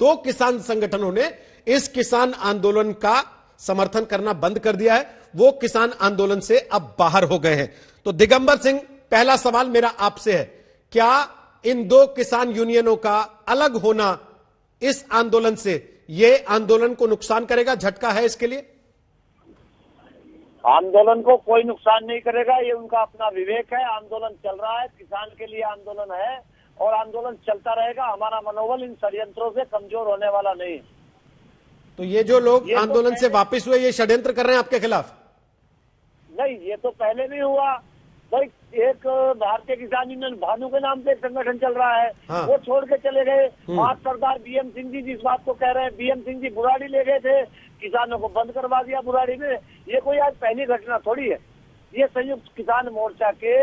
दो किसान संगठनों ने इस किसान आंदोलन का समर्थन करना बंद कर दिया है, वो किसान आंदोलन से अब बाहर हो गए हैं। तो दिगंबर सिंह, पहला सवाल मेरा आपसे है, क्या इन दो किसान यूनियनों का अलग होना इस आंदोलन से ये आंदोलन को नुकसान करेगा, झटका है इसके लिए? आंदोलन को कोई नुकसान नहीं करेगा, ये उनका अपना विवेक है। आंदोलन चल रहा है, किसान के लिए आंदोलन है और आंदोलन चलता रहेगा। हमारा मनोबल इन षड्यंत्रों से कमजोर होने वाला नहीं। तो ये जो लोग आंदोलन से वापस हुए, ये षड्यंत्र कर रहे हैं आपके खिलाफ? नहीं, ये तो पहले भी हुआ भाई। एक भारतीय किसान यूनियन भानु के नाम से एक संगठन चल रहा है, हाँ। वो छोड़ के चले गए। आज सरदार बीएम सिंह जी जिस बात को कह रहे हैं, बीएम सिंह जी बुराड़ी ले गए थे, किसानों को बंद करवा दिया बुराड़ी में। ये कोई आज पहली घटना थोड़ी है। ये संयुक्त किसान मोर्चा के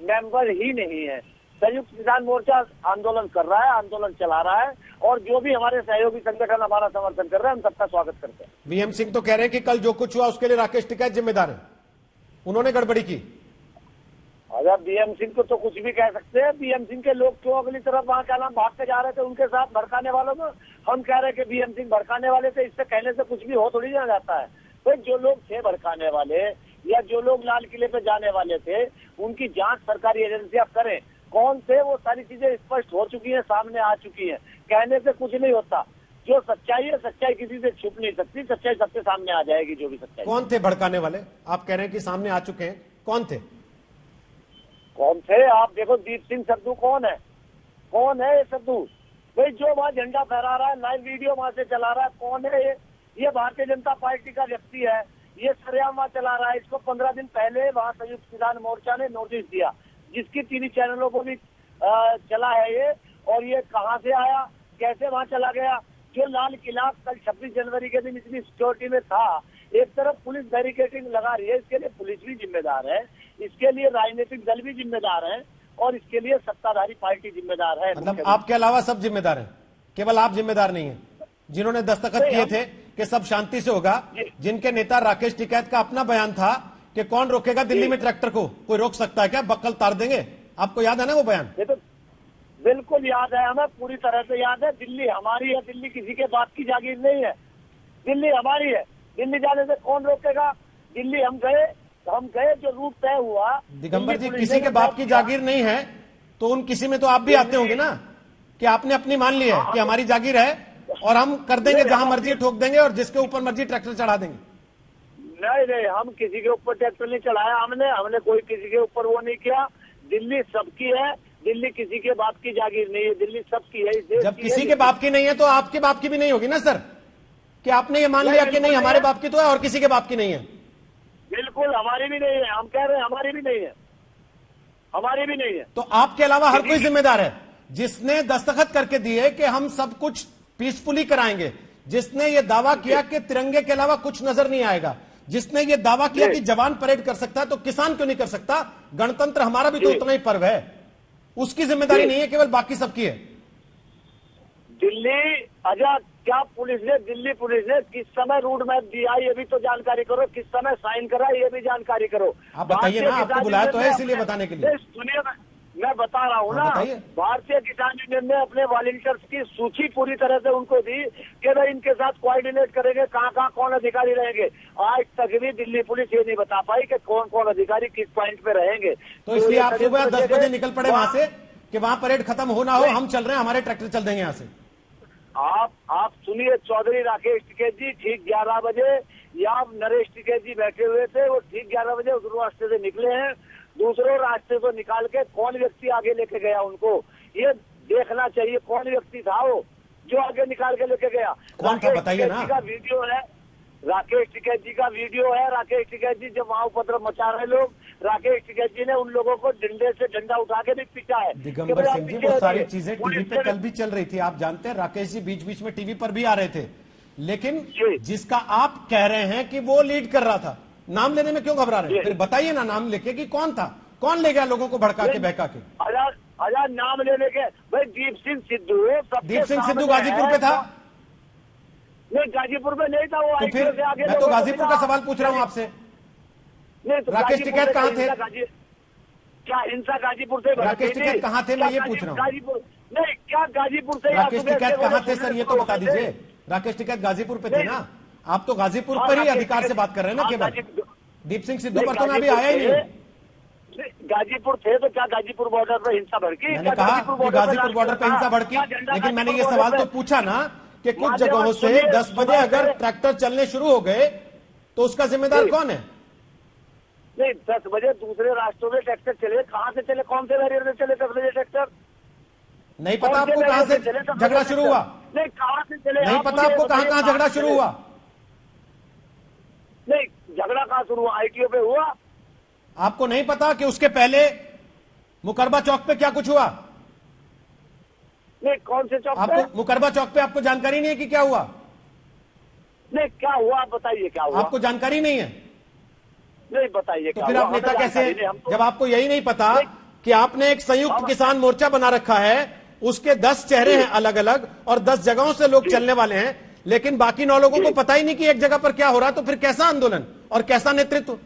मेंबर ही नहीं है। संयुक्त किसान मोर्चा आंदोलन कर रहा है, आंदोलन चला रहा है और जो भी हमारे सहयोगी संगठन हमारा समर्थन कर रहे हैं, हम सबका स्वागत करते हैं। बीएम सिंह तो कह रहे हैं कि कल जो कुछ हुआ उसके लिए राकेश टिकैत जिम्मेदार है, उन्होंने गड़बड़ी की। अगर बीएम सिंह को तो कुछ भी कह सकते हैं। बीएम सिंह के लोग क्यों अगली तरफ वहाँ क्या नाम भागते जा रहे थे उनके साथ भड़काने वालों में? हम कह रहे हैं कि बीएम सिंह भड़काने वाले थे, इससे कहने से कुछ भी हो थोड़ी ना जाता है। तो जो लोग थे भड़काने वाले या जो लोग लाल किले पे जाने वाले थे, उनकी जांच सरकारी एजेंसियां करें, कौन थे वो सारी चीजें स्पष्ट हो चुकी है, सामने आ चुकी है। कहने से कुछ नहीं होता। जो सच्चाई है, सच्चाई किसी से छुप नहीं सकती, सच्चाई सबके सामने आ जाएगी। जो भी सच्चाई। कौन थे भड़काने वाले? आप कह रहे हैं कि सामने आ चुके हैं, कौन थे? कौन थे? आप देखो, दीप सिंह सद्दू कौन है? कौन है ये सद्दू भाई? जो वहाँ झंडा फहरा रहा है, लाइव वीडियो वहाँ से चला रहा है, कौन है ये भारतीय जनता पार्टी का व्यक्ति है। ये सरेआम वहाँ चला रहा है। इसको 15 दिन पहले वहाँ संयुक्त किसान मोर्चा ने नोटिस दिया, जिसकी टीवी चैनलों को भी चला है ये। और ये कहाँ से आया, कैसे वहाँ चला गया? जो लाल किला कल 26 जनवरी के दिन इतनी सिक्योरिटी में था, एक तरफ पुलिस बैरिकेडिंग लगा रही है, इसके लिए पुलिस भी जिम्मेदार है, इसके लिए राजनीतिक दल भी जिम्मेदार है और इसके लिए सत्ताधारी पार्टी जिम्मेदार है। मतलब आपके अलावा सब जिम्मेदार हैं, केवल आप जिम्मेदार नहीं है? जिन्होंने दस्तखत किए थे कि सब शांति से होगा, जिनके नेता राकेश टिकैत का अपना बयान था कि कौन रोकेगा दिल्ली में ट्रैक्टर को, कोई रोक सकता है क्या, बक्कल तार देंगे, आपको याद है ना वो बयान? ये तो बिल्कुल याद है, हमें पूरी तरह से याद है। दिल्ली हमारी है, दिल्ली किसी के बाप की जागीर नहीं है। दिल्ली हमारी है, दिल्ली जाने से कौन रोकेगा? दिल्ली हम गए जो रूट तय हुआ। दिगंबर जी, किसी के बाप की जागीर नहीं है तो उन किसी में तो आप भी आते होंगे ना, कि आपने अपनी मान ली है कि हमारी जागीर है और हम कर देंगे, जहां मर्जी ठोक देंगे और जिसके ऊपर मर्जी ट्रैक्टर चढ़ा देंगे। नहीं, हम किसी के ऊपर ट्रैक्टर नहीं चढ़ाया। हमने कोई किसी के ऊपर वो नहीं किया। दिल्ली सबकी है, दिल्ली किसी के बाप की जागीर नहीं है, दिल्ली सबकी है। जब किसी के बाप की नहीं है तो आपके बाप की भी नहीं होगी ना सर, कि आपने ये मान लिया कि नहीं हमारे बाप की तो है और किसी के बाप की नहीं है। बिल्कुल हमारी भी नहीं है, हम कह रहे हैं हमारी भी नहीं है, हमारी भी नहीं है। तो आपके अलावा हर कोई जिम्मेदार है, जिसने दस्तखत करके दिए कि हम सब कुछ पीसफुली कराएंगे, जिसने ये दावा किया कि तिरंगे के अलावा कुछ नजर नहीं आएगा, जिसने ये दावा किया कि जवान परेड कर सकता है तो किसान क्यों नहीं कर सकता? गणतंत्र हमारा भी तो उतना ही पर्व है, उसकी जिम्मेदारी नहीं है, केवल बाकी सबकी है। दिल्ली आजाद क्या दिल्ली पुलिस ने किस समय रूट मैप दिया ये भी तो जानकारी करो, किस समय साइन करा ये भी जानकारी करो। आप बताइए ना, आपको बुलाया तो है इसीलिए बताने के लिए। सुनिए, मैं बता रहा हूँ ना, भारतीय किसान यूनियन ने अपने वॉलंटियर्स की सूची पूरी तरह से उनको दी कि भाई इनके साथ कोऑर्डिनेट करेंगे, कहाँ कौन अधिकारी रहेंगे। आज तक भी दिल्ली पुलिस ये नहीं बता पाई कि कौन कौन अधिकारी किस पॉइंट पे रहेंगे। तो इसलिए आप सुबह 10 बजे निकल पड़े वहां से कि वहां परेड खत्म हो ना हो, हम चल रहे हैं, हमारे ट्रैक्टर चल देंगे यहाँ से। आप सुनिए, चौधरी राकेश टिकैत जी ठीक 11 बजे या नरेश टिकैत जी बैठे हुए थे, वो ठीक 11 बजे उस रास्ते से निकले हैं। दूसरे रास्ते को निकाल के कौन व्यक्ति आगे लेके गया उनको ये देखना चाहिए। कौन व्यक्ति था वो जो आगे निकाल के लेके गया? कौन था बताइए ना। का वीडियो है, राकेश टिकैत जी का वीडियो है। राकेश टिकैत जी जब वहां उपद्रव मचा रहे लोग, राकेश टिकैत जी ने उन लोगों को डंडे से डंडा उठा के भी पीटा है। दिगंबर सिंह जी, वो सारी चीजें टीवी पे कल भी चल रही थी, आप जानते हैं। राकेश जी बीच बीच में टीवी पर भी आ रहे थे, लेकिन जिसका आप कह रहे हैं कि वो लीड कर रहा था, नाम लेने में क्यों घबरा रहे हैं? फिर बताइए ना नाम लेके कि कौन था, कौन ले गया लोगों को भड़का के बहका के? आजाद नाम लेने के भाई दीप सिंह सिद्धू गाजीपुर पे था? नहीं, गाजीपुर में नहीं था वो। तो फिर मैं तो गाजीपुर का सवाल पूछ रहा हूँ आपसे। राकेश टिकैत कहाँ थे? क्या हिंसा गाजीपुर से? राकेश टिकैत कहाँ थे, मैं ये पूछ रहा हूँ। नहीं, क्या गाजीपुर से राकेश टिकैत कहाँ थे सर, ये तो बता दीजिए। राकेश टिकैत गाजीपुर पे थे ना, आप तो गाजीपुर पर ही अधिकार से बात कर रहे हैं ना केवल। दीप सिंह सिद्धू पर तो मैं अभी आया ही नहीं। गाजीपुर थे तो क्या गाजीपुर बॉर्डर पर हिंसा भड़की? मैंने कहा कि गाजीपुर बॉर्डर पर हिंसा भड़की, लेकिन मैंने ये सवाल तो पूछा ना कि कुछ जगहों से 10 बजे अगर ट्रैक्टर चलने शुरू हो गए तो उसका जिम्मेदार कौन है? नहीं, 10 बजे दूसरे राष्ट्रों में ट्रैक्टर चले, कहां से चले, कौन से बैरियर में चले 10 बजे ट्रैक्टर? नहीं पता आपको कहां से झगड़ा शुरू हुआ? नहीं, कहां से चले? नहीं पता आपको कहां झगड़ा शुरू हुआ? नहीं, झगड़ा कहां शुरू हुआ? आईटीओ पे हुआ। आपको नहीं पता कि उसके पहले मुकरबा चौक पे क्या कुछ हुआ? नहीं, कौन से चौक पे? आपको मुकरबा चौक पे आपको जानकारी नहीं है कि क्या हुआ? नहीं, क्या हुआ आप बताइए, क्या हुआ? आपको जानकारी नहीं है? नहीं बताइए तो फिर आप नेता कैसे हैं जब आपको यही नहीं पता कि आपने एक संयुक्त किसान मोर्चा बना रखा है, उसके 10 चेहरे हैं अलग अलग और 10 जगहों से लोग चलने वाले हैं, लेकिन बाकी 9 लोगों को पता ही नहीं कि एक जगह पर क्या हो रहा है। तो फिर कैसा आंदोलन और कैसा नेतृत्व?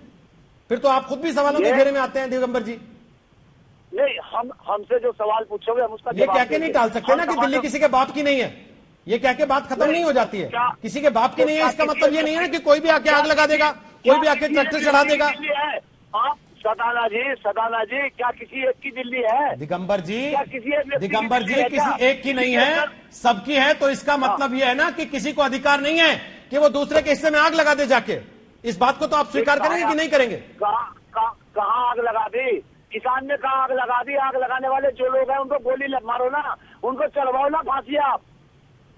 फिर तो आप खुद भी सवालों के घेरे में आते हैं दिगंबर जी। नहीं, हमसे जो सवाल पूछोगे हम उसका ये कह के नहीं टाल सकते ना कि दिल्ली किसी के बाप की नहीं है। ये कह के बात खत्म नहीं हो जाती है। किसी के बाप की नहीं है इसका मतलब ये नहीं है ना कि कोई भी आके आग लगा देगा, कोई भी आके ट्रैक्टर चढ़ा देगा। आप सदाना जी, क्या किसी एक की दिल्ली है? दिगंबर जी, किसी दिगंबर जी, किसी एक की नहीं है, सबकी है। तो इसका मतलब ये है ना कि किसी को अधिकार नहीं है कि वो दूसरे के हिस्से में आग लगा दे जाके। इस बात को तो आप स्वीकार करेंगे कि नहीं करेंगे? कहाँ आग लगा दी? किसान ने कहा आग लगा दी? आग लगाने वाले जो लोग हैं उनको गोली मारो ना, उनको चलवाओ ना फांसी आप।